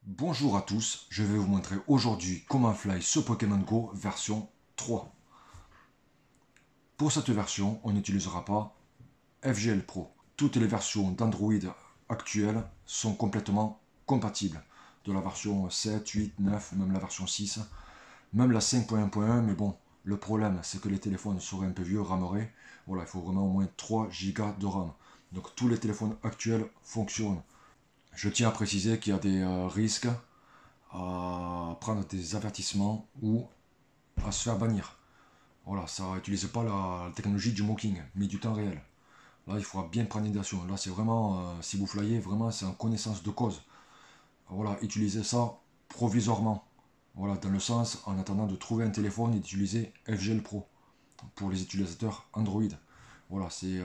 Bonjour à tous, je vais vous montrer aujourd'hui comment fly ce Pokémon Go version 3. Pour cette version, on n'utilisera pas FGL Pro. Toutes les versions d'Android actuelles sont complètement compatibles. De la version 7, 8, 9, même la version 6, même la 5.1.1, mais bon, le problème c'est que les téléphones seraient un peu vieux, rameraient. Voilà, il faut vraiment au moins 3 Go de RAM. Donc tous les téléphones actuels fonctionnent. Je tiens à préciser qu'il y a des risques à prendre des avertissements ou à se faire bannir. Voilà, ça n'utilise pas la technologie du mocking, mais du temps réel. Là, il faudra bien prendre une décision. Là, c'est vraiment, si vous flyez, vraiment, c'est en connaissance de cause. Voilà, utilisez ça provisoirement. Voilà, dans le sens, en attendant de trouver un téléphone, utilisez FGL Pro pour les utilisateurs Android. Voilà, c'est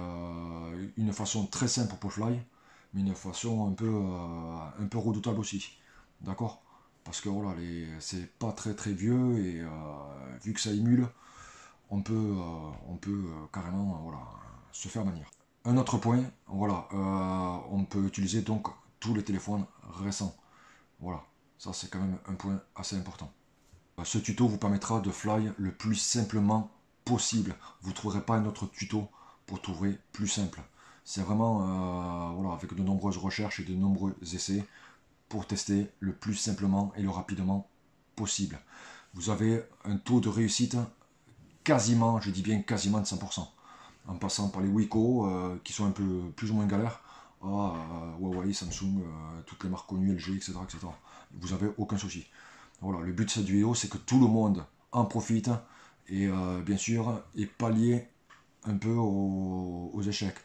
une façon très simple pour fly, mais une façon un peu redoutable aussi. D'accord? Parce que voilà, c'est pas très très vieux et vu que ça émule, on peut carrément voilà, se faire bannir. Un autre point, voilà, on peut utiliser donc tous les téléphones récents. Voilà, ça c'est quand même un point assez important. Ce tuto vous permettra de fly le plus simplement possible. Vous ne trouverez pas un autre tuto pour trouver plus simple. C'est vraiment voilà, avec de nombreuses recherches et de nombreux essais pour tester le plus simplement et le rapidement possible. Vous avez un taux de réussite quasiment, je dis bien quasiment de 100%. En passant par les Wiko qui sont un peu plus ou moins galères, à Huawei, Samsung, toutes les marques connues, LG, etc., etc. Vous n'avez aucun souci. Voilà, le but de cette vidéo, c'est que tout le monde en profite et bien sûr, et pallier un peu aux échecs.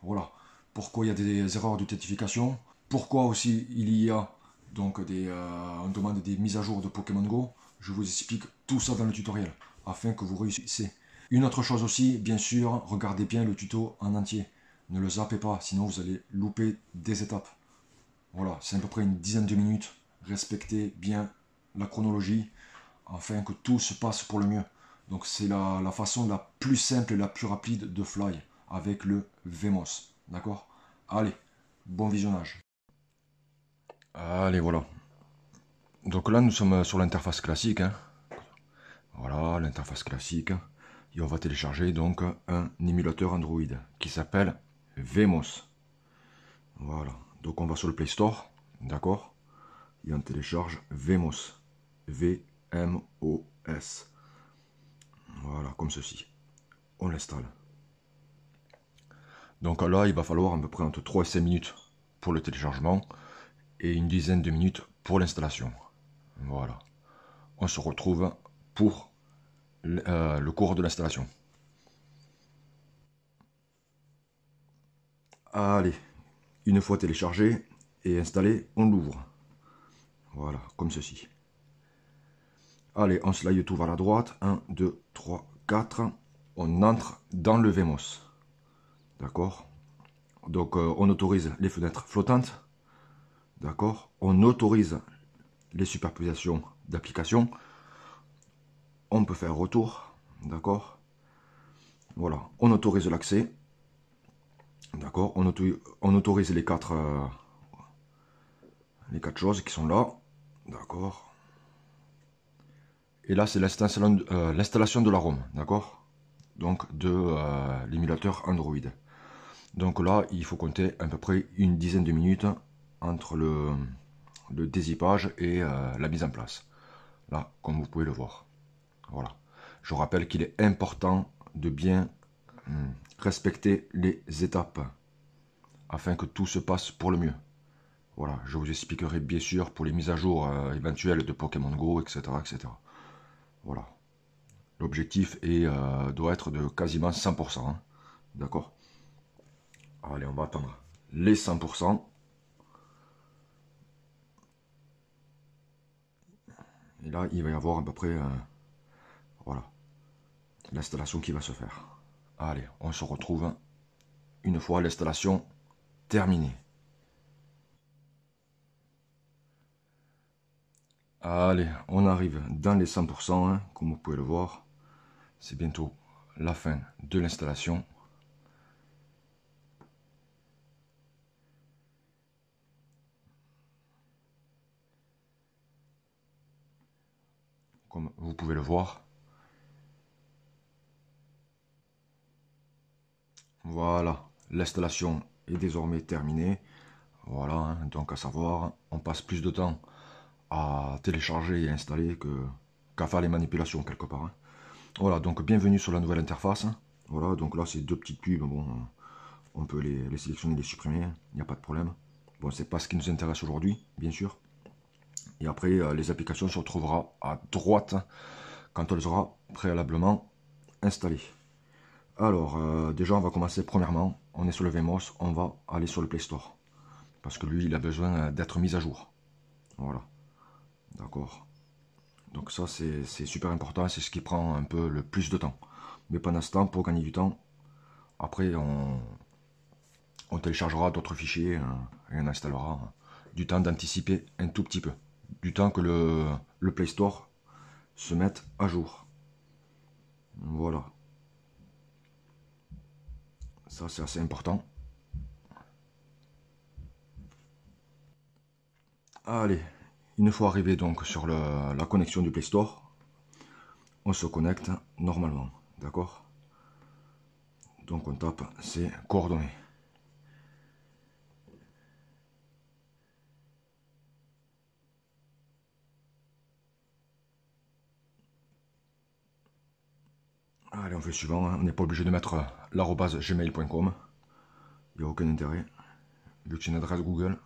Voilà. Pourquoi il y a des erreurs d'authentification. Pourquoi aussi il y a donc on demande des mises à jour de Pokémon Go. Je vous explique tout ça dans le tutoriel afin que vous réussissiez. Une autre chose aussi, bien sûr, regardez bien le tuto en entier. Ne le zappez pas, sinon vous allez louper des étapes. Voilà, c'est à peu près une dizaine de minutes. Respectez bien la chronologie afin que tout se passe pour le mieux. Donc c'est la façon la plus simple et la plus rapide de fly avec le VMOS. D'accord? Allez, bon visionnage. Allez, voilà. Donc là, nous sommes sur l'interface classique. Hein. Voilà, l'interface classique. Et on va télécharger donc un émulateur Android qui s'appelle VMOS. Voilà. Donc on va sur le Play Store. D'accord? Et on télécharge VMOS. V-M-O-S. Voilà, comme ceci. On l'installe. Donc là, il va falloir à peu près entre 3 et 5 minutes pour le téléchargement et une dizaine de minutes pour l'installation. Voilà. On se retrouve pour le cours de l'installation. Allez, une fois téléchargé et installé, on l'ouvre. Voilà, comme ceci. Allez, on slide tout vers la droite. 1, 2, 3, 4. On entre dans le VMOS. D'accord? Donc, on autorise les fenêtres flottantes. D'accord? On autorise les superpositions d'applications. On peut faire retour. D'accord? Voilà, on autorise l'accès. D'accord? On autorise les quatre choses qui sont là. D'accord? Et là, c'est l'installation de la ROM. D'accord? Donc, de l'émulateur Android. Donc là, il faut compter à peu près une dizaine de minutes entre le dézippage et la mise en place. Là, comme vous pouvez le voir. Voilà. Je rappelle qu'il est important de bien respecter les étapes afin que tout se passe pour le mieux. Voilà, je vous expliquerai bien sûr pour les mises à jour éventuelles de Pokémon Go, etc. etc. Voilà. L'objectif doit être de quasiment 100%. Hein. D'accord? Allez, on va attendre les 100%. Et là, il va y avoir à peu près voilà, l'installation qui va se faire. Allez, on se retrouve une fois l'installation terminée. Allez, on arrive dans les 100%, hein, comme vous pouvez le voir. C'est bientôt la fin de l'installation. comme vous pouvez le voir. Voilà, l'installation est désormais terminée. Voilà, hein, donc à savoir, on passe plus de temps à télécharger et installer qu'à faire les manipulations quelque part. Hein. Voilà, donc bienvenue sur la nouvelle interface. Voilà, donc là c'est deux petites pubs, bon, on peut les sélectionner, les supprimer, il n'y a pas de problème. Bon, c'est pas ce qui nous intéresse aujourd'hui, bien sûr. Et après, les applications se retrouvera à droite quand on les aura préalablement installées. Alors, déjà, on va commencer premièrement. On est sur le VMOS, on va aller sur le Play Store. Parce que lui, il a besoin d'être mis à jour. Voilà. D'accord. Donc ça, c'est super important. C'est ce qui prend un peu le plus de temps. Mais pendant ce temps, pour gagner du temps, après, on téléchargera d'autres fichiers et on installera du temps d'anticiper un tout petit peu. Du temps que le Play Store se mette à jour. Voilà. Ça, c'est assez important. Allez, une fois arrivé donc sur la connexion du Play Store, on se connecte normalement, d'accord? Donc on tape ses coordonnées. Allez, on fait le suivant, hein. On n'est pas obligé de mettre l'arobase gmail.com. Il n'y a aucun intérêt, vu que c'est une adresse Google,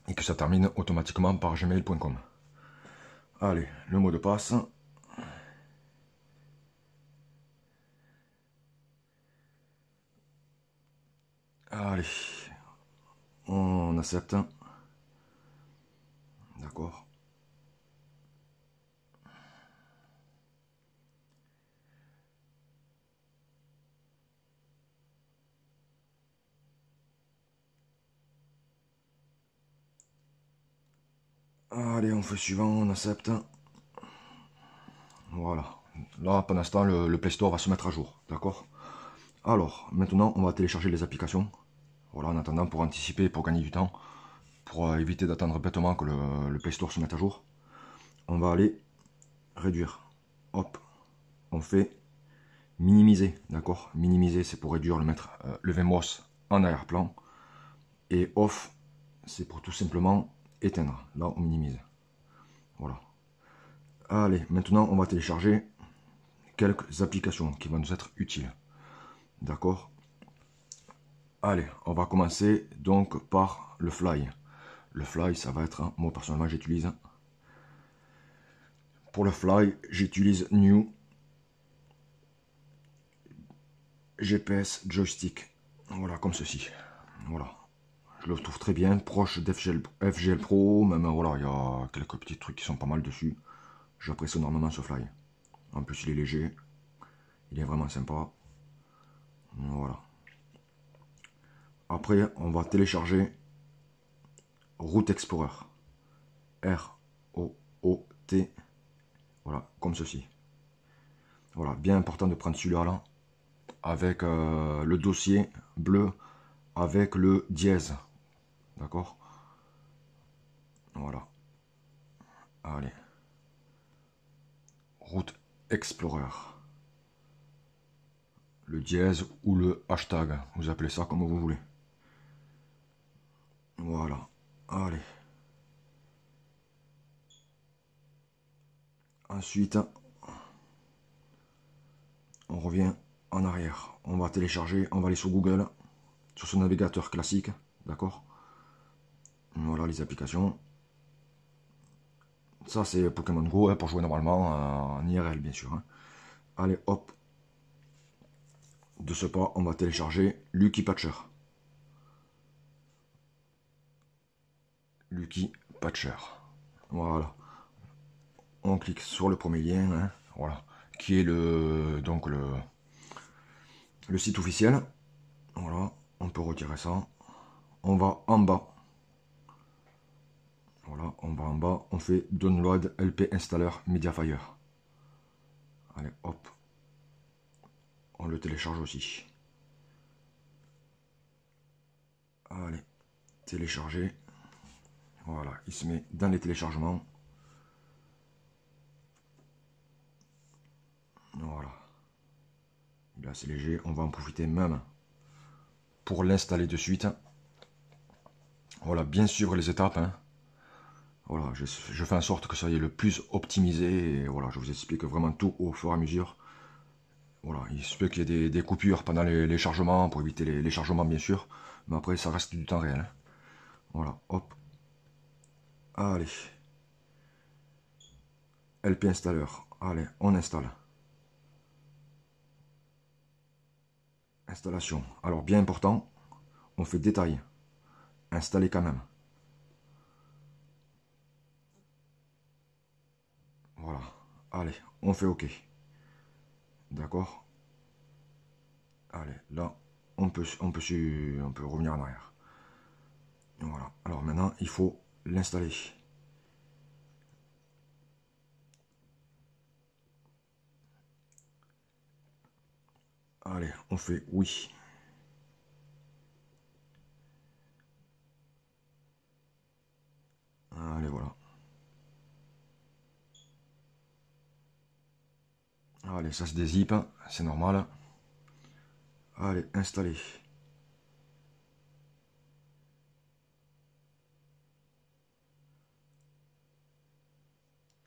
et que ça termine automatiquement par gmail.com. Allez, le mot de passe. Allez, on accepte. D'accord. Allez, on fait le suivant, on accepte. Voilà. Là, pendant ce temps, le Play Store va se mettre à jour. D'accord? Alors, maintenant, on va télécharger les applications. Voilà, en attendant, pour anticiper, pour gagner du temps, pour éviter d'attendre bêtement que le Play Store se mette à jour. On va aller réduire. Hop. On fait minimiser. D'accord? Minimiser, c'est pour réduire, le VMOS en arrière-plan. Et off, c'est pour tout simplement éteindre. Là, on minimise. Voilà. Allez, maintenant, on va télécharger quelques applications qui vont nous être utiles. D'accord? Allez, on va commencer donc par le Fly. Le Fly, ça va être, moi personnellement, j'utilise. Pour le Fly, j'utilise New GPS Joystick. Voilà, comme ceci. Voilà. Je le trouve très bien, proche d'FGL Pro, même voilà, il y a quelques petits trucs qui sont pas mal dessus. J'apprécie énormément ce Fly. En plus, il est léger, il est vraiment sympa. Voilà. Après, on va télécharger Route Explorer. R-O-O-T. Voilà, comme ceci. Voilà, bien important de prendre celui-là là, avec le dossier bleu, avec le dièse. D'accord? Voilà. Allez. Route Explorer. Le dièse ou le hashtag. Vous appelez ça comme vous voulez. Voilà. Allez. Ensuite, on revient en arrière. On va télécharger, on va aller sur Google, sur son navigateur classique. D'accord? Voilà les applications. Ça, c'est Pokémon Go, hein, pour jouer normalement en IRL, bien sûr. Hein. Allez, hop. De ce pas, on va télécharger Lucky Patcher. Lucky Patcher. Voilà. On clique sur le premier lien, hein, voilà, qui est donc le site officiel. Voilà, on peut retirer ça. On va en bas. Voilà, on va en bas. On fait Download LP Installer Mediafire. Allez, hop. On le télécharge aussi. Allez, télécharger. Voilà, il se met dans les téléchargements. Voilà. Il est assez léger. On va en profiter même pour l'installer de suite. Voilà, bien suivre les étapes. Hein. Voilà, je fais en sorte que ça y est le plus optimisé. Et voilà, je vous explique vraiment tout au fur et à mesure. Voilà, il se peut qu'il y ait des coupures pendant les chargements, pour éviter les chargements bien sûr. Mais après, ça reste du temps réel. Hein. Voilà, hop. Allez. LP installeur. Allez, on installe. Installation. Alors, bien important, on fait détail. Installer quand même. Voilà. Allez, on fait OK. D'accord. Allez, là, on peut revenir en arrière. Voilà. Alors maintenant, il faut l'installer. Allez, on fait oui. Allez, voilà. Allez, ça se dézippe, c'est normal. Allez, installer.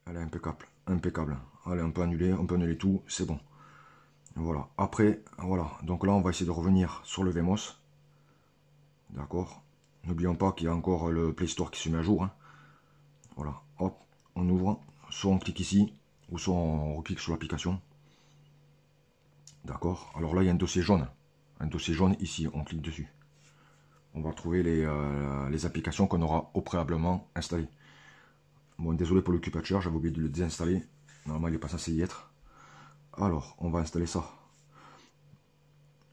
Allez, impeccable, impeccable. Allez, on peut annuler tout, c'est bon. Voilà, après, voilà. Donc là, on va essayer de revenir sur le VMOS. D'accord. N'oublions pas qu'il y a encore le Play Store qui se met à jour. Hein. Voilà, hop, on ouvre. Soit on clique ici, ou soit on reclique sur l'application. D'accord. Alors là, il y a un dossier jaune. Un dossier jaune ici, on clique dessus. On va trouver les applications qu'on aura au préalablement installées. Bon, désolé pour le Cupatcher, j'avais oublié de le désinstaller. Normalement, il n'est pas censé y être. Alors, on va installer ça.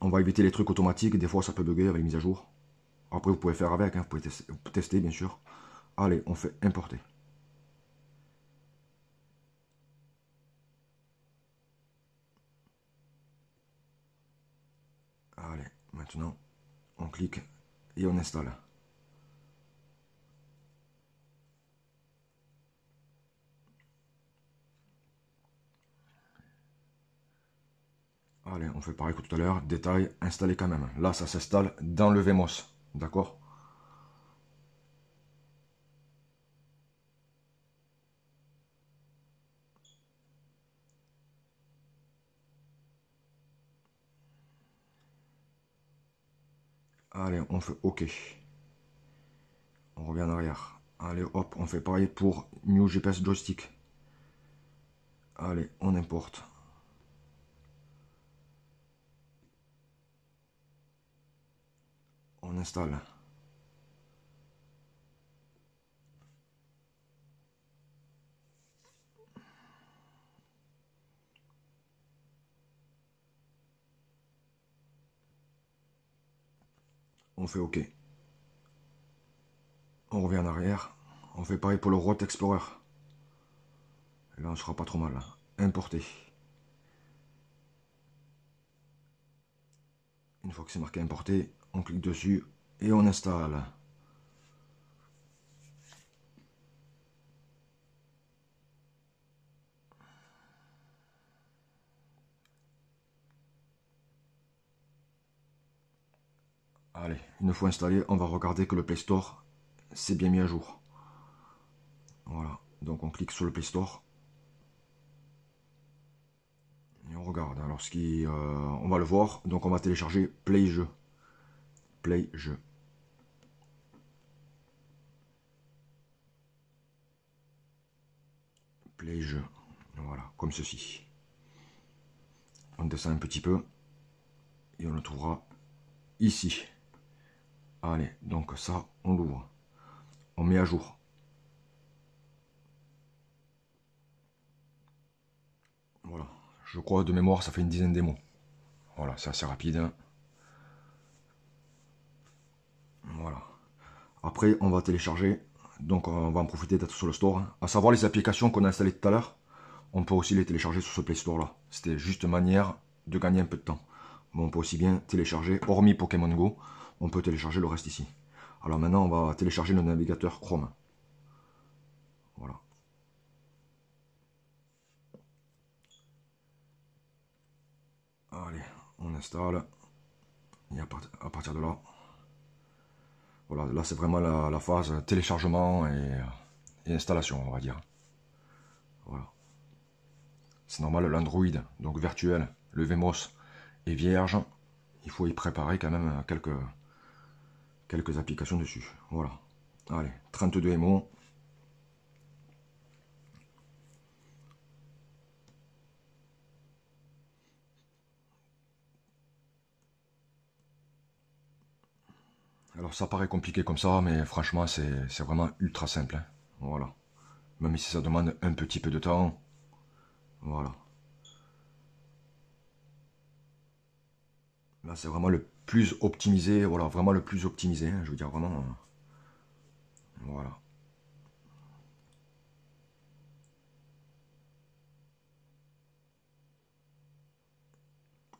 On va éviter les trucs automatiques. Des fois, ça peut bugger avec les mises à jour. Après, vous pouvez faire avec. Hein, vous pouvez tester, bien sûr. Allez, on fait importer. Allez, maintenant, on clique et on installe. Allez, on fait pareil que tout à l'heure. Détail, installer quand même. Là, ça s'installe dans le VMOS. D'accord? Allez, on fait OK. On revient en arrière. Allez, hop, on fait pareil pour New GPS Joystick. Allez, on importe. On installe. On fait OK. On revient en arrière. On fait pareil pour le Route Explorer. Et là, on sera pas trop mal. Là. Importer. Une fois que c'est marqué importer, on clique dessus et on installe. Allez, une fois installé, on va regarder que le Play Store s'est bien mis à jour. Voilà, donc on clique sur le Play Store. Et on regarde. Alors, on va le voir. Donc, on va télécharger Play Jeux. Play Jeux. Play Jeux. Voilà, comme ceci. On descend un petit peu. Et on le trouvera ici. Allez, donc ça, on l'ouvre. On met à jour. Voilà. Je crois de mémoire, ça fait une dizaine de mots. Voilà, c'est assez rapide. Hein. Voilà. Après, on va télécharger. Donc, on va en profiter d'être sur le store. Hein. À savoir les applications qu'on a installées tout à l'heure. On peut aussi les télécharger sur ce Play Store là. C'était juste une manière de gagner un peu de temps. Mais on peut aussi bien télécharger, hormis Pokémon Go, on peut télécharger le reste ici. Alors maintenant, on va télécharger le navigateur Chrome. Voilà. Allez, on installe. Et à partir de là, voilà, là c'est vraiment la phase téléchargement et installation, on va dire. Voilà. C'est normal, l'Android, donc virtuel, le VMOS est vierge. Il faut y préparer quand même quelques applications dessus. Voilà. Allez, 32 MO. Alors ça paraît compliqué comme ça, mais franchement c'est vraiment ultra simple. Hein. Voilà. Même si ça demande un petit peu de temps. Voilà. Là c'est vraiment le plus optimisé. Voilà, vraiment le plus optimisé. Hein, je veux dire vraiment. Voilà.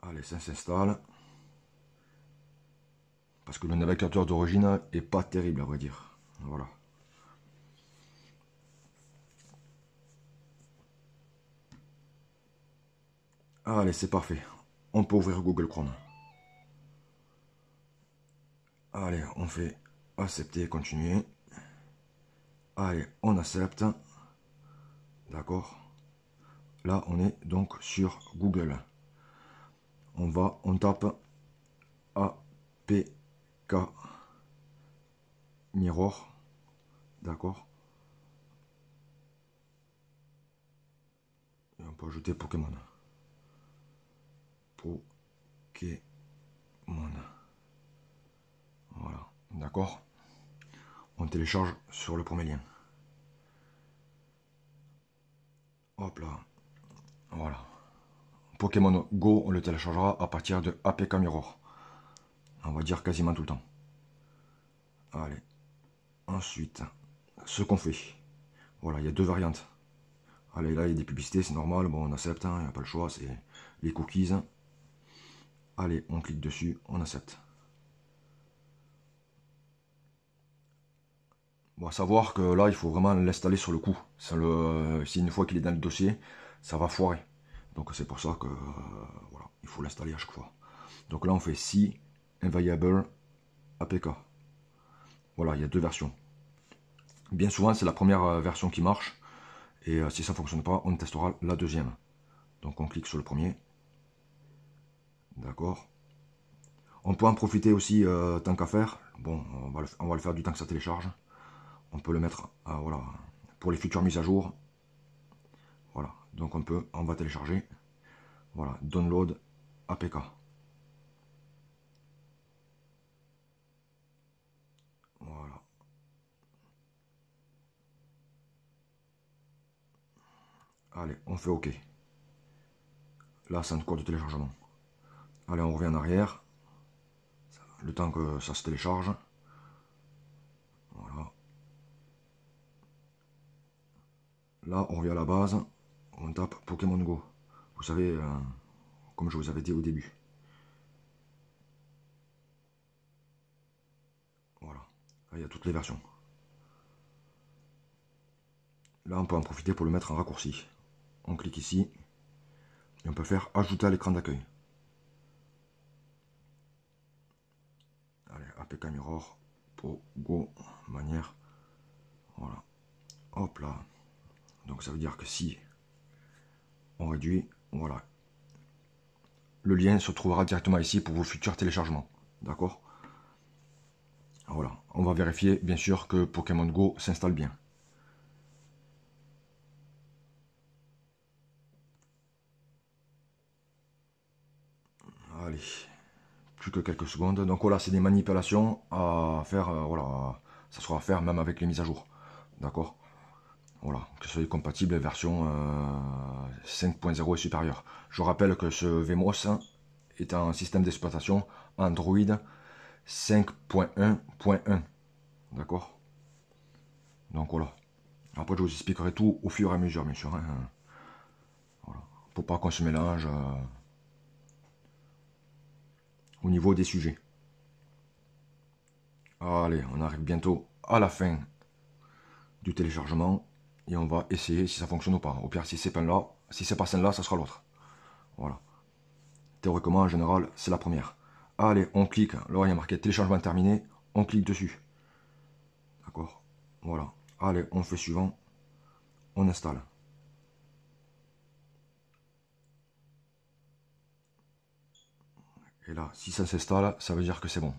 Allez, ça s'installe. Parce que le navigateur d'origine est pas terrible à vrai dire. Voilà. Allez, c'est parfait. On peut ouvrir Google Chrome. Allez, on fait accepter, continuer. Allez, on accepte. D'accord. Là, on est donc sur Google. On tape APK Mirror. D'accord. Et on peut ajouter Pokémon. Pokémon. Voilà. D'accord. On télécharge sur le premier lien. Hop là. Voilà. Pokémon Go, on le téléchargera à partir de APK Mirror. On va dire quasiment tout le temps. Allez. Ensuite, ce qu'on fait. Voilà, il y a deux variantes. Allez, là, il y a des publicités, c'est normal. Bon, on accepte, il n'y a pas le choix, c'est les cookies. Allez, on clique dessus, on accepte. Bon, à savoir que là, il faut vraiment l'installer sur le coup. Si une fois qu'il est dans le dossier, ça va foirer. Donc c'est pour ça que voilà, il faut l'installer à chaque fois. Donc là, on fait si Inviable APK. Voilà, il y a deux versions. Bien souvent, c'est la première version qui marche. Et si ça ne fonctionne pas, on testera la deuxième. Donc on clique sur le premier. D'accord. On peut en profiter aussi tant qu'à faire. Bon, on va le faire du temps que ça télécharge. On peut le mettre voilà, pour les futures mises à jour. Voilà, donc on va télécharger. Voilà, download APK. Voilà. Allez, on fait OK. Là, c'est en cours de téléchargement. Allez, on revient en arrière. Le temps que ça se télécharge. Voilà. Là, on revient à la base. On tape Pokémon Go. Vous savez, comme je vous avais dit au début. Voilà. Là, il y a toutes les versions. Là, on peut en profiter pour le mettre en raccourci. On clique ici. Et on peut faire ajouter à l'écran d'accueil. Allez, APK Mirror, Pogo, manière. Voilà. Hop là. Donc ça veut dire que si on réduit, voilà. Le lien se trouvera directement ici pour vos futurs téléchargements. D'accord? Voilà. On va vérifier, bien sûr, que Pokémon Go s'installe bien. Allez. Plus que quelques secondes. Donc voilà, c'est des manipulations à faire. Voilà. Ça sera à faire même avec les mises à jour. D'accord? Voilà, que ce soit compatible version 5.0 et supérieure. Je rappelle que ce VMOS est un système d'exploitation Android 5.1.1. D'accord. Donc voilà. Après, je vous expliquerai tout au fur et à mesure, bien sûr. Hein. Voilà. Pour pas qu'on se mélange au niveau des sujets. Allez, on arrive bientôt à la fin du téléchargement. Et on va essayer si ça fonctionne ou pas. Au pire, si c'est pas là, si c'est pas celle-là, ça sera l'autre. Voilà. Théoriquement, en général, c'est la première. Allez, on clique. Là, il y a marqué téléchargement terminé. On clique dessus. D'accord? Voilà. Allez, on fait suivant. On installe. Et là, si ça s'installe, ça veut dire que c'est bon.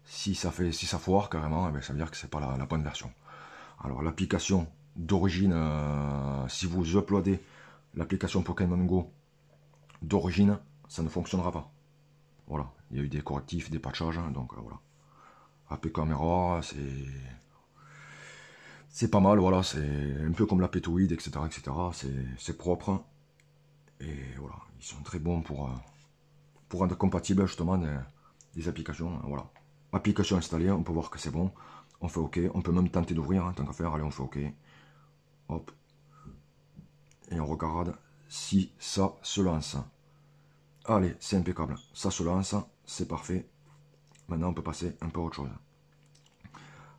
Si ça foire carrément, eh bien, ça veut dire que c'est pas la bonne version. Alors l'application d'origine, si vous uploadez l'application Pokémon Go d'origine, ça ne fonctionnera pas. Voilà, il y a eu des correctifs, des patchages, hein, donc voilà. APK Mirror, c'est pas mal, voilà, c'est un peu comme la Petoid, etc., etc. C'est propre. Et voilà, ils sont très bons pour rendre compatible justement des applications. Hein, voilà. Application installée, on peut voir que c'est bon. On fait OK. On peut même tenter d'ouvrir, hein, tant qu'à faire. Allez, on fait OK. Hop. Et on regarde si ça se lance. Allez, c'est impeccable. Ça se lance, c'est parfait. Maintenant, on peut passer un peu à autre chose.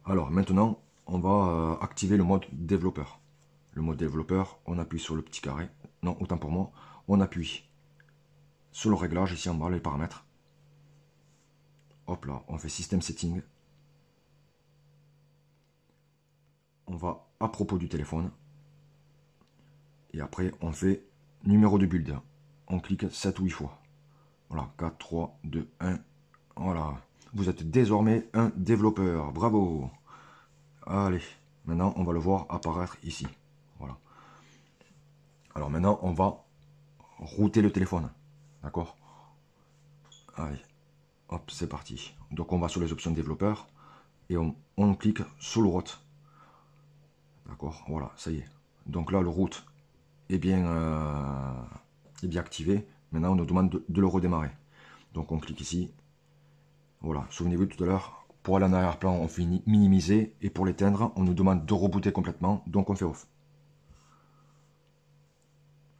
Alors, maintenant, on va activer le mode développeur. Le mode développeur, on appuie sur le petit carré. Non, autant pour moi. On appuie sur le réglage, ici en bas, les paramètres. Hop là, on fait System Setting. On va à propos du téléphone. Et après, on fait numéro de build. On clique 7 ou 8 fois. Voilà, 4, 3, 2, 1. Voilà. Vous êtes désormais un développeur. Bravo. Allez, maintenant, on va le voir apparaître ici. Voilà. Alors maintenant, on va router le téléphone. D'accord? Allez, hop, c'est parti. Donc, on va sur les options développeur et on clique sur le route. D'accord? Voilà, ça y est. Donc là, le route est bien activé. Maintenant, on nous demande de le redémarrer. Donc, on clique ici. Voilà, souvenez-vous tout à l'heure, pour aller en arrière-plan, on fait minimiser. Et pour l'éteindre, on nous demande de rebooter complètement. Donc, on fait off.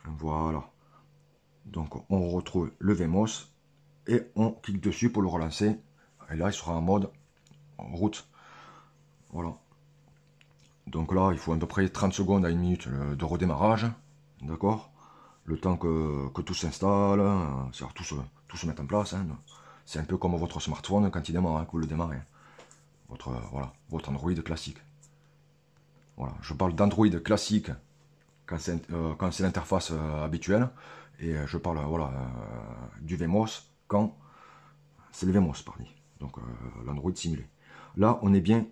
Voilà. Donc, on retrouve le VMOS. Et on clique dessus pour le relancer. Et là, il sera en mode route. Voilà. Donc là, il faut à peu près 30 secondes à 1 minute de redémarrage. D'accord? Le temps que tout s'installe, c'est-à-dire tout se met en place. Hein. C'est un peu comme votre smartphone quand il démarre, hein, que vous le démarrez. Voilà, votre Android classique. Voilà, je parle d'Android classique quand c'est l'interface habituelle. Et je parle voilà, du VMOS quand c'est le VMOS, pardon. Donc l'Android simulé. Là, on est bien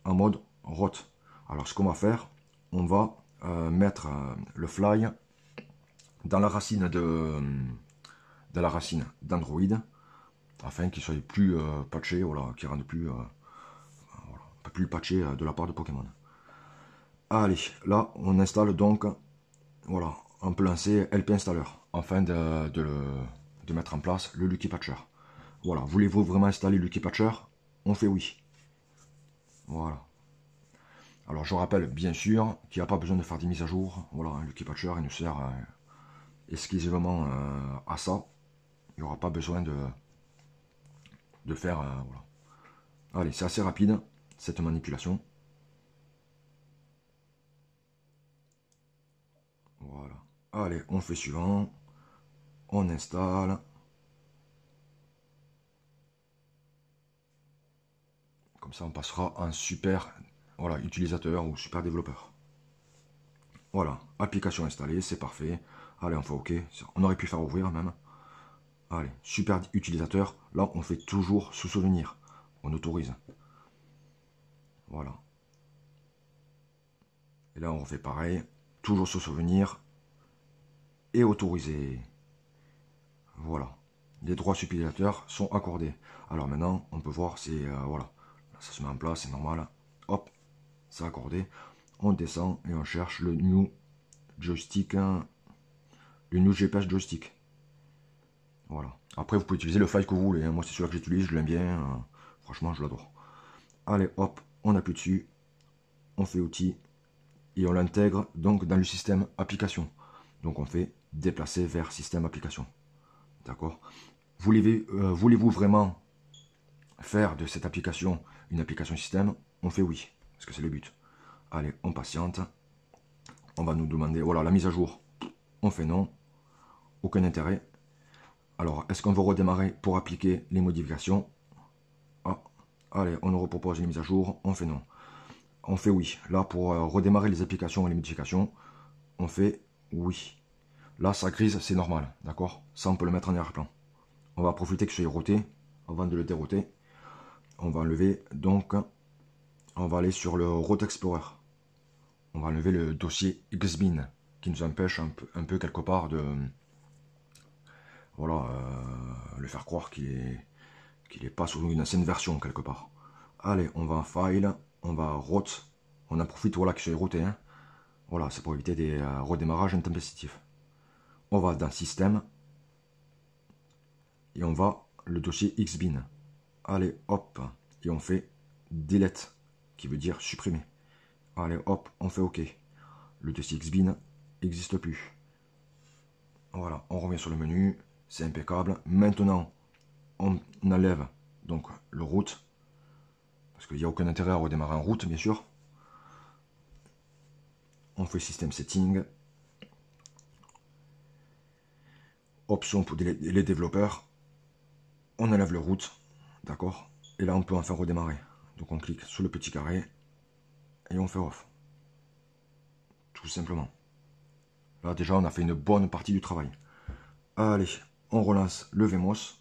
en mode ROT. Alors, ce qu'on va faire, on va mettre le fly dans la racine d'Android afin qu'il soit plus patché, voilà, qu'il rende plus, voilà, plus patché de la part de Pokémon. Allez, là, on installe donc, voilà, on peut lancer LP Installer afin de mettre en place le Lucky Patcher. Voilà, voulez-vous vraiment installer Lucky Patcher? On fait oui. Voilà. Alors je rappelle bien sûr qu'il n'y a pas besoin de faire des mises à jour. Voilà, un Lucky Patcher il nous sert exclusivement à ça. Il n'y aura pas besoin de faire. Voilà. Allez, c'est assez rapide cette manipulation. Voilà. Allez, on fait suivant. On installe. Comme ça, on passera en super voilà, utilisateur ou super développeur. Voilà, application installée, c'est parfait. Allez, on fait OK. On aurait pu faire ouvrir même. Allez, super utilisateur. Là, on fait toujours sous souvenir. On autorise. Voilà. Et là, on refait pareil. Toujours sous souvenir. Et autorisé. Voilà. Les droits utilisateurs sont accordés. Alors maintenant, on peut voir, c'est voilà. Ça se met en place, c'est normal. Hop, c'est accordé. On descend et on cherche le new joystick, hein, le new GPS joystick. Voilà. Après, vous pouvez utiliser le file que vous voulez. Hein. Moi, c'est celui que j'utilise, je l'aime bien. Franchement, je l'adore. Allez, hop, on appuie dessus. On fait outils. Et on l'intègre donc dans le système application. Donc, on fait déplacer vers système application. D'accord? Voulez-vous vraiment faire de cette application une application système? On fait oui, parce que c'est le but. Allez, on patiente. On va nous demander, voilà, la mise à jour. On fait non. Aucun intérêt. Alors, est-ce qu'on veut redémarrer pour appliquer les modifications? Ah, allez, on nous repropose une mise à jour. On fait non. On fait oui. Là, pour redémarrer les applications et les modifications, on fait oui. Là, ça grise, c'est normal, d'accord? Ça, on peut le mettre en arrière-plan. On va profiter que je sois roté avant de le dérouter. On va enlever, donc, on va aller sur le Route Explorer. On va enlever le dossier Xbin qui nous empêche un peu quelque part de, voilà, le faire croire qu'il est pas sur une ancienne version quelque part. Allez, on va en File, on va Route. On en profite, voilà, que je sois roté, hein. Voilà, c'est pour éviter des redémarrages intempestifs. On va dans Système et on va le dossier Xbin. Allez, hop, et on fait Delete, qui veut dire supprimer. Allez, hop, on fait OK. Le dossier Xbin n'existe plus. Voilà, on revient sur le menu, c'est impeccable. Maintenant, on enlève donc le route, parce qu'il n'y a aucun intérêt à redémarrer en route, bien sûr. On fait System Setting. Option pour les développeurs. On enlève le route, d'accord? Et là, on peut enfin redémarrer. Donc, on clique sur le petit carré et on fait off. Tout simplement. Là, déjà, on a fait une bonne partie du travail. Allez, on relance le VMOS.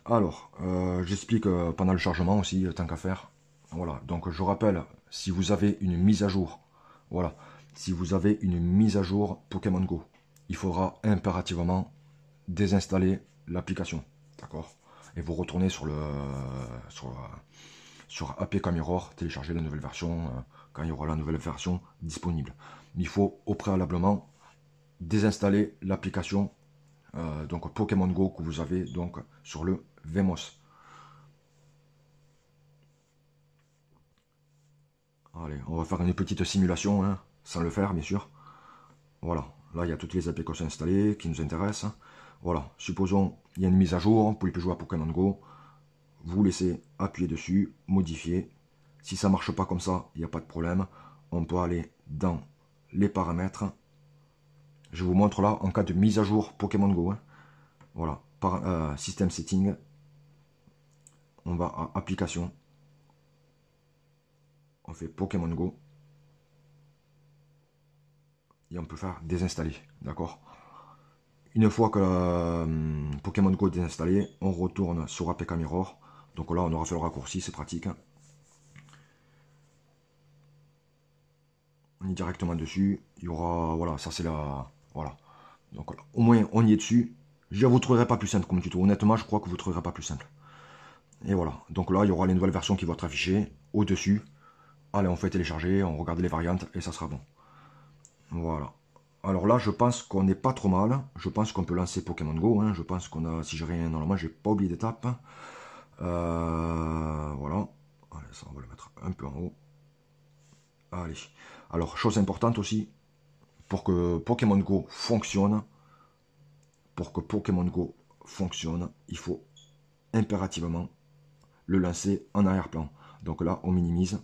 Alors, j'explique pendant le chargement aussi, tant qu'à faire. Voilà, donc je rappelle, si vous avez une mise à jour, voilà, si vous avez une mise à jour Pokémon Go, il faudra impérativement désinstaller l'application, d'accord? Et vous retournez sur APK Mirror, télécharger la nouvelle version quand il y aura la nouvelle version disponible. Mais il faut au préalablement désinstaller l'application donc Pokémon Go que vous avez donc sur le VMOS. Allez, on va faire une petite simulation, hein, sans le faire bien sûr. Voilà, là il y a toutes les applications installées qui nous intéressent. Voilà, supposons il y a une mise à jour, vous pouvez plus jouer à Pokémon Go. Vous laissez appuyer dessus, modifier. Si ça ne marche pas comme ça, il n'y a pas de problème. On peut aller dans les paramètres. Je vous montre là en cas de mise à jour Pokémon Go. Hein. Voilà, par System Setting. On va à Application. On fait Pokémon Go. Et on peut faire désinstaller. D'accord? Une fois que Pokémon Go est désinstallé, on retourne sur APK Mirror. Donc là, on aura fait le raccourci, c'est pratique. On est directement dessus. Il y aura, voilà, ça c'est la, voilà. Donc voilà, au moins on y est dessus. Je ne vous trouverai pas plus simple comme tuto. Honnêtement, je crois que vous ne trouverez pas plus simple. Et voilà. Donc là, il y aura les nouvelles versions qui vont être affichées au-dessus. Allez, on fait télécharger, on regarde les variantes et ça sera bon. Voilà. Alors là, je pense qu'on n'est pas trop mal. Je pense qu'on peut lancer Pokémon Go. Hein. Je pense qu'on a, si j'ai rien, normalement, j'ai pas oublié d'étape. Voilà. Allez, ça, on va le mettre un peu en haut. Allez. Alors, chose importante aussi, pour que Pokémon Go fonctionne, il faut impérativement le lancer en arrière-plan. Donc là, on minimise,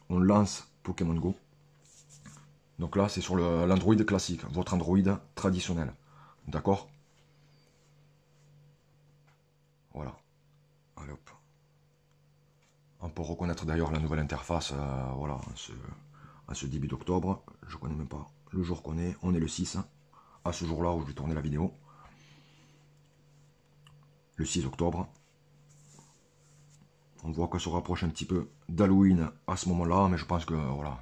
on lance Pokémon Go. Donc là, c'est sur l'Android classique, votre Android traditionnel. D'accord? Voilà. Allez hop. On peut reconnaître d'ailleurs la nouvelle interface, voilà, en ce début d'octobre. Je ne connais même pas le jour qu'on est. On est le 6, hein, à ce jour-là où je vais tourner la vidéo. Le 6 octobre. On voit qu'on se rapproche un petit peu d'Halloween à ce moment-là, mais je pense que voilà,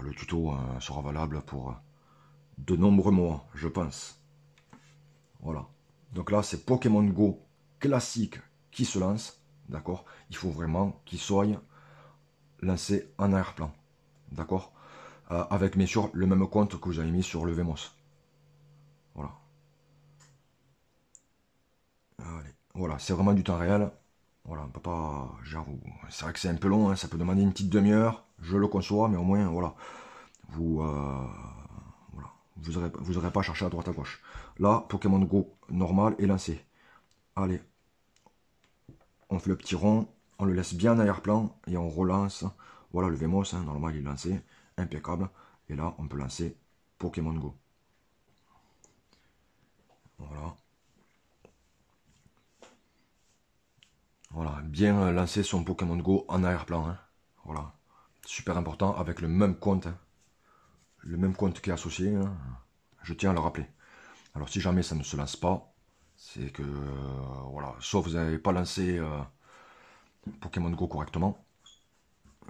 le tuto sera valable pour de nombreux mois, je pense. Voilà. Donc là, c'est Pokémon Go classique qui se lance, d'accord? Il faut vraiment qu'il soit lancé en arrière-plan, d'accord? Avec bien sûr le même compte que vous avez mis sur le VMOS. Voilà. Allez. Voilà, c'est vraiment du temps réel. Voilà, on peut pas. J'avoue, c'est vrai que c'est un peu long, hein, ça peut demander une petite demi-heure, je le conçois, mais au moins, voilà. Voilà, vous aurez pas cherché à droite à gauche. Là, Pokémon Go normal est lancé. Allez, on fait le petit rond, on le laisse bien en arrière-plan et on relance. Voilà le VMOS, hein, normalement il est lancé, impeccable. Et là, on peut lancer Pokémon Go. Voilà. Voilà, bien lancer son Pokémon Go en arrière-plan. Hein. Voilà. Super important avec le même compte. Hein. Le même compte qui est associé. Hein. Je tiens à le rappeler. Alors si jamais ça ne se lance pas, c'est que voilà, soit vous n'avez pas lancé Pokémon Go correctement,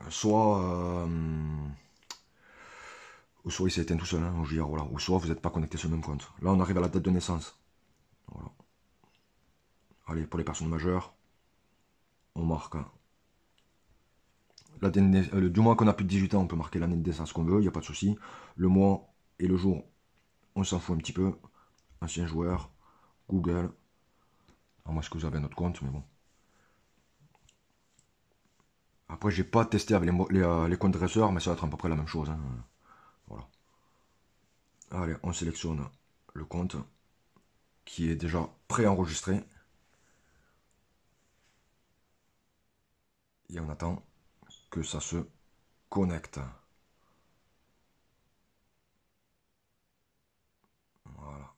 soit ou soit il s'est éteint tout seul, hein, je veux dire, voilà, ou soit vous n'êtes pas connecté sur le même compte. Là on arrive à la date de naissance. Voilà. Allez, pour les personnes majeures, on marque du mois qu'on a plus de 18 ans, on peut marquer l'année de naissance qu'on veut, il n'y a pas de souci. Le mois et le jour, on s'en fout un petit peu. Ancien joueur, Google. À moins que vous avez un autre compte, mais bon. Après, j'ai pas testé avec les comptes dresseurs, mais ça va être à peu près la même chose. Hein. Voilà. Allez, on sélectionne le compte qui est déjà préenregistré. Et on attend que ça se connecte. Voilà.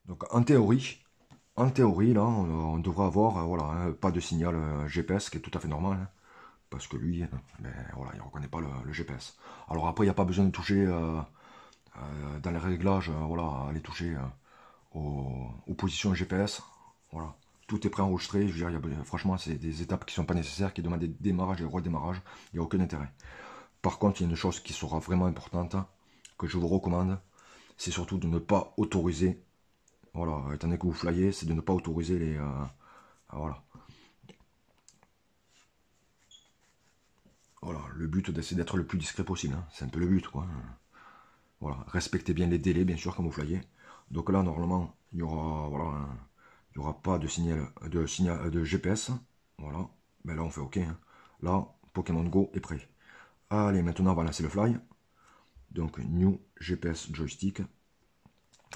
Donc en théorie là, on devrait avoir voilà, hein, pas de signal GPS, qui est tout à fait normal. Hein, parce que lui, ben, voilà, il ne reconnaît pas le GPS. Alors après, il n'y a pas besoin de toucher dans les réglages, voilà, aller toucher aux positions GPS. Voilà. Tout est préenregistré. Je veux dire, franchement, c'est des étapes qui ne sont pas nécessaires, qui demandent des démarrages et redémarrages. Il n'y a aucun intérêt. Par contre, il y a une chose qui sera vraiment importante, que je vous recommande, c'est surtout de ne pas autoriser, voilà, étant donné que vous flyez, c'est de ne pas autoriser les... voilà. Voilà, le but, c'est d'être le plus discret possible. Hein. C'est un peu le but, quoi. Voilà, respectez bien les délais, bien sûr, quand vous flyez. Donc là, normalement, il y aura, voilà, il y aura pas de signal de GPS. Voilà, mais là, on fait OK. Hein. Là, Pokémon Go est prêt. Allez, maintenant, on va lancer le fly. Donc, New GPS Joystick.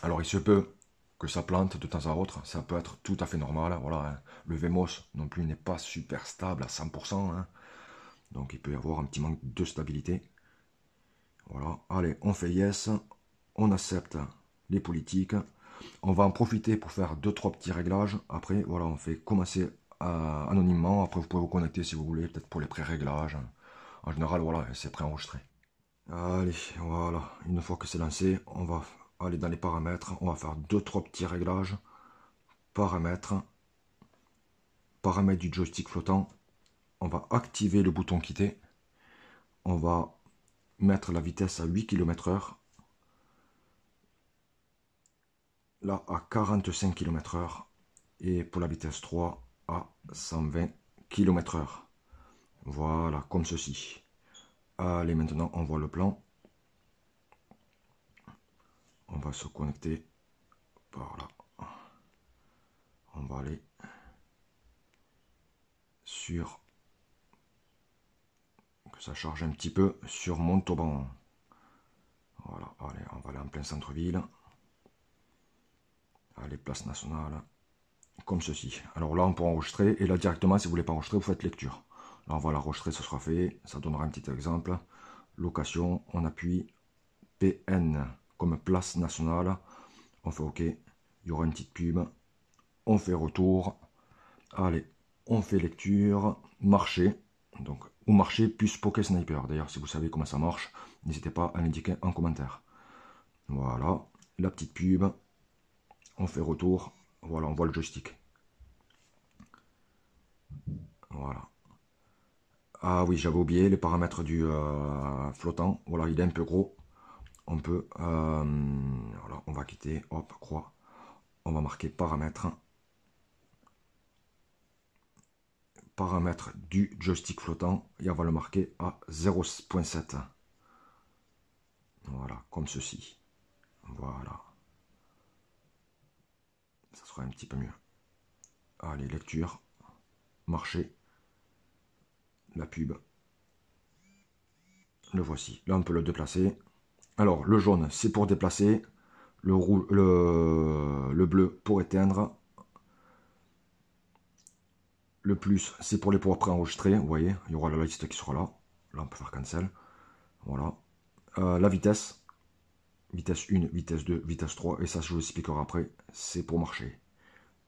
Alors, il se peut que ça plante de temps à autre. Ça peut être tout à fait normal. Voilà, hein. Le VMOS non plus n'est pas super stable à 100%. Hein. Donc, il peut y avoir un petit manque de stabilité. Voilà, allez, on fait yes, on accepte les politiques. On va en profiter pour faire 2-3 petits réglages. Après, voilà, on fait commencer anonymement. Après, vous pouvez vous connecter si vous voulez, peut-être pour les pré-réglages. En général, voilà, c'est préenregistré. Allez, voilà, une fois que c'est lancé, on va aller dans les paramètres. On va faire 2-3 petits réglages. Paramètres. Paramètres du joystick flottant. On va activer le bouton quitter. On va mettre la vitesse à 8 km/h. Là à 45 km/h et pour la vitesse 3 à 120 km/h. Voilà, comme ceci. Allez, maintenant on voit le plan. On va se connecter par là. On va aller sur, que ça charge un petit peu, sur Montauban. Voilà, allez, on va aller en plein centre-ville. Allez, place nationale. Comme ceci. Alors là, on peut enregistrer. Et là, directement, si vous voulez pas enregistrer, vous faites lecture. Là, on va l'enregistrer, ce sera fait. Ça donnera un petit exemple. Location, on appuie PN comme place nationale. On fait OK. Il y aura une petite pub. On fait retour. Allez, on fait lecture. Marché. Donc, ou marché plus Poké Sniper. D'ailleurs, si vous savez comment ça marche, n'hésitez pas à l'indiquer en commentaire. Voilà. La petite pub. On fait retour. Voilà, on voit le joystick. Voilà. Ah oui, j'avais oublié les paramètres du flottant. Voilà, il est un peu gros. On peut... voilà, on va quitter. Hop, croix. On va marquer paramètres. Paramètres du joystick flottant. Et on va le marquer à 0.7. Voilà, comme ceci. Voilà. Ça sera un petit peu mieux. Allez, lecture. Marcher. La pub. Le voici. Là, on peut le déplacer. Alors, le jaune, c'est pour déplacer. Le bleu pour éteindre. Le plus, c'est pour les pouvoirs préenregistrés. Vous voyez, il y aura la liste qui sera là. Là, on peut faire cancel. Voilà. la vitesse. Vitesse 1, vitesse 2, vitesse 3. Et ça, je vous expliquerai après. C'est pour marcher.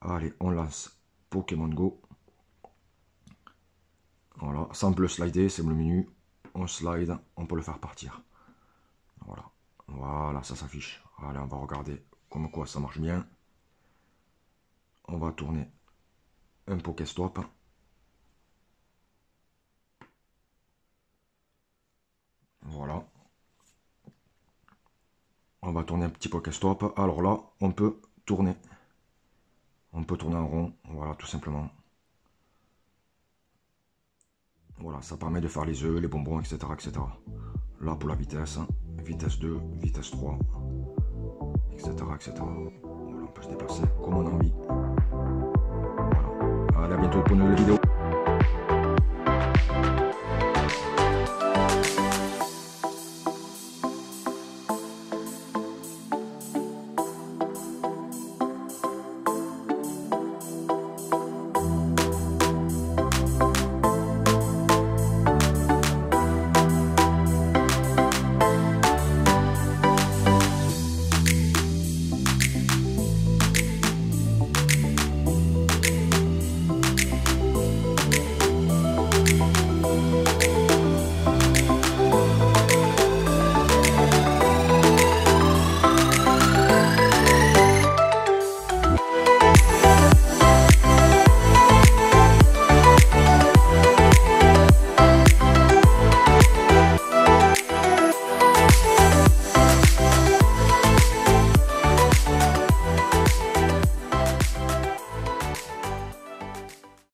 Allez, on lance Pokémon Go. Voilà, sans le slider, c'est le menu. On slide, on peut le faire partir. Voilà, voilà, ça s'affiche. Allez, on va regarder comme quoi ça marche bien. On va tourner un Pokéstop. Voilà. On va tourner un petit Pokéstop. Alors là, on peut tourner. On peut tourner en rond. Voilà, tout simplement. Voilà, ça permet de faire les œufs, les bonbons, etc. etc. Là, pour la vitesse, vitesse 2, vitesse 3, etc. etc. Voilà, on peut se déplacer comme on a envie. Voilà. Allez, à bientôt pour une nouvelle vidéo.